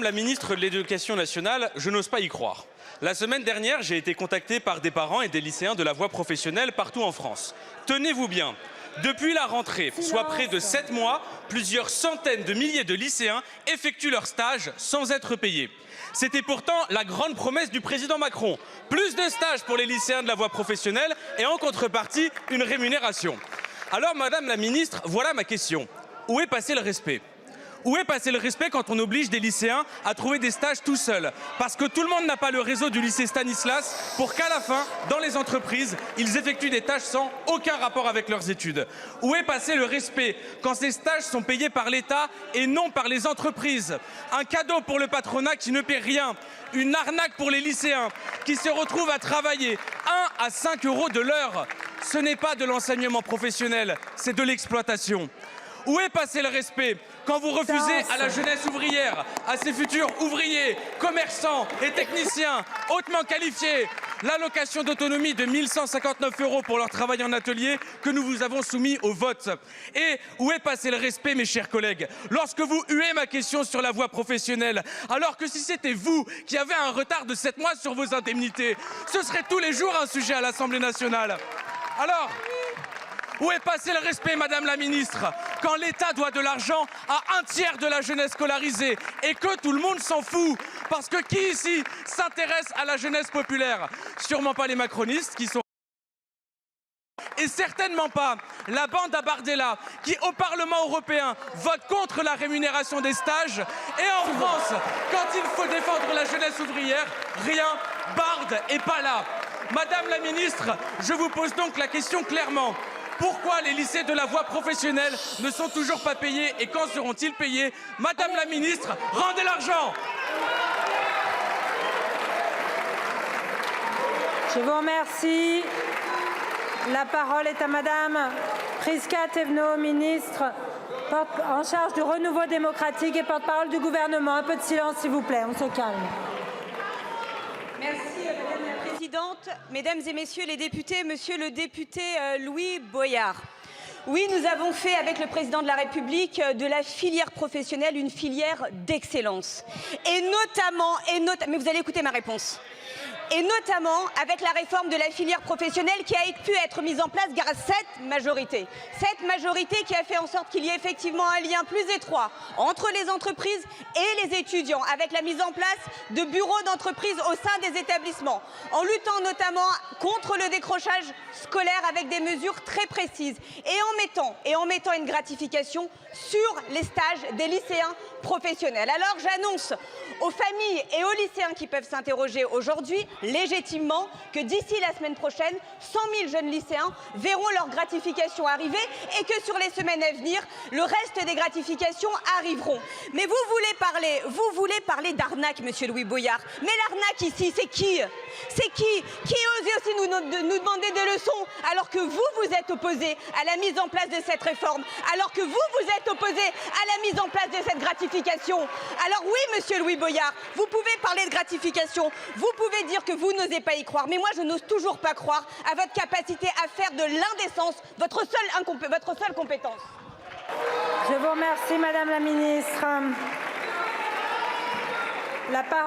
La ministre de l'Éducation nationale, je n'ose pas y croire. La semaine dernière, j'ai été contacté par des parents et des lycéens de la voie professionnelle partout en France. Tenez-vous bien, depuis la rentrée, soit près de 7 mois, plusieurs centaines de milliers de lycéens effectuent leur stage sans être payés. C'était pourtant la grande promesse du président Macron. Plus de stages pour les lycéens de la voie professionnelle et en contrepartie, une rémunération. Alors, Madame la ministre, voilà ma question. Où est passé le respect ? Où est passé le respect quand on oblige des lycéens à trouver des stages tout seuls? Parce que tout le monde n'a pas le réseau du lycée Stanislas pour qu'à la fin, dans les entreprises, ils effectuent des tâches sans aucun rapport avec leurs études. Où est passé le respect quand ces stages sont payés par l'État et non par les entreprises? Un cadeau pour le patronat qui ne paie rien. Une arnaque pour les lycéens qui se retrouvent à travailler 1 à 5 euros de l'heure. Ce n'est pas de l'enseignement professionnel, c'est de l'exploitation. Où est passé le respect quand vous refusez à la jeunesse ouvrière, à ses futurs ouvriers, commerçants et techniciens hautement qualifiés, l'allocation d'autonomie de 1 159 € pour leur travail en atelier que nous vous avons soumis au vote? Et où est passé le respect, mes chers collègues, lorsque vous huez ma question sur la voie professionnelle, alors que si c'était vous qui avez un retard de 7 mois sur vos indemnités, ce serait tous les jours un sujet à l'Assemblée nationale. Alors, où est passé le respect, Madame la ministre, quand l'État doit de l'argent à 1/3 de la jeunesse scolarisée et que tout le monde s'en fout? Parce que qui ici s'intéresse à la jeunesse populaire? Sûrement pas les macronistes qui sont... Et certainement pas la bande à Bardella qui, au Parlement européen, vote contre la rémunération des stages. Et en France, quand il faut défendre la jeunesse ouvrière, rien, Bard est pas là. Madame la ministre, je vous pose donc la question clairement. Pourquoi les lycées de la voie professionnelle ne sont toujours pas payés et quand seront-ils payés? Madame la ministre, rendez l'argent! Je vous remercie. La parole est à Madame Prisca Thévenot, ministre en charge du renouveau démocratique et porte-parole du gouvernement. Un peu de silence, s'il vous plaît, on se calme. Merci Madame la Présidente, Mesdames et Messieurs les députés, Monsieur le député Louis Boyard. Oui, nous avons fait avec le Président de la République de la filière professionnelle une filière d'excellence. Et notamment, mais vous allez écouter ma réponse. Et notamment avec la réforme de la filière professionnelle qui a pu être mise en place grâce à cette majorité. Cette majorité qui a fait en sorte qu'il y ait effectivement un lien plus étroit entre les entreprises et les étudiants, avec la mise en place de bureaux d'entreprise au sein des établissements, en luttant notamment contre le décrochage scolaire avec des mesures très précises et en mettant une gratification sur les stages des lycéens professionnels. Alors j'annonce aux familles et aux lycéens qui peuvent s'interroger aujourd'hui légitimement que d'ici la semaine prochaine, 100 000 jeunes lycéens verront leur gratification arriver et que sur les semaines à venir, le reste des gratifications arriveront. Mais vous voulez parler d'arnaque, Monsieur Louis Boyard. Mais l'arnaque ici, c'est qui? C'est qui ose aussi nous demander des leçons alors que vous êtes opposé à la mise en place de cette réforme, alors que vous êtes opposé à la mise en place de cette gratification. Alors oui, Monsieur Louis Boyard, vous pouvez parler de gratification, vous pouvez dire que vous n'osez pas y croire, mais moi je n'ose toujours pas croire à votre capacité à faire de l'indécence votre seule compétence. Je vous remercie, Madame la ministre. La parole